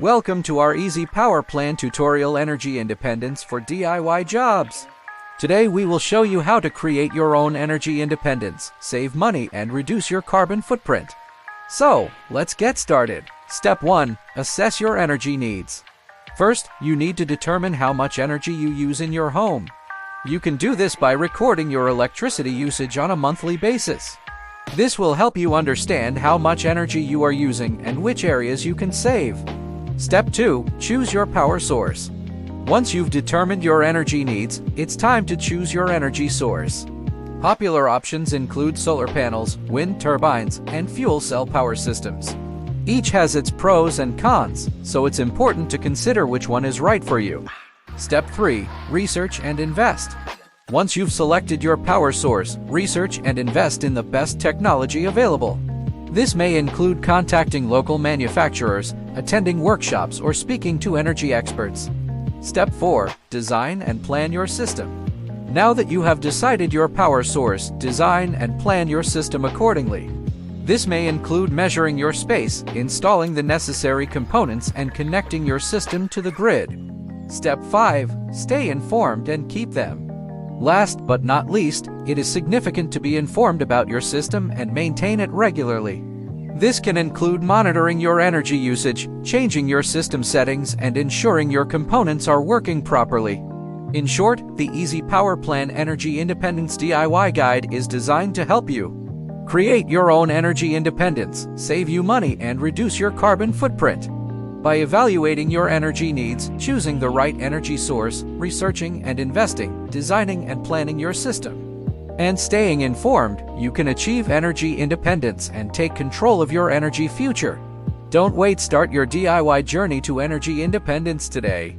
Welcome to our Easy Power Plan tutorial Energy Independence for DIY Jobs. Today we will show you how to create your own energy independence, save money, and reduce your carbon footprint. So, let's get started. Step 1. Assess your energy needs. First, you need to determine how much energy you use in your home. You can do this by recording your electricity usage on a monthly basis. This will help you understand how much energy you are using and which areas you can save. Step 2. Choose your power source. Once you've determined your energy needs, it's time to choose your energy source. Popular options include solar panels, wind turbines, and fuel cell power systems. Each has its pros and cons, so it's important to consider which one is right for you. Step 3. Research and invest. Once you've selected your power source, research and invest in the best technology available. This may include contacting local manufacturers, attending workshops, or speaking to energy experts. Step 4. Design and plan your system. Now that you have decided your power source, design and plan your system accordingly. This may include measuring your space, installing the necessary components, and connecting your system to the grid. Step 5. Stay informed and keep them. Last but not least, it is significant to be informed about your system and maintain it regularly. This can include monitoring your energy usage, changing your system settings, and ensuring your components are working properly. In short, the Easy Power Plan Energy Independence DIY Guide is designed to help you create your own energy independence, save you money, and reduce your carbon footprint. By evaluating your energy needs, choosing the right energy source, researching and investing, designing and planning your system, and staying informed, you can achieve energy independence and take control of your energy future. Don't wait, start your DIY journey to energy independence today.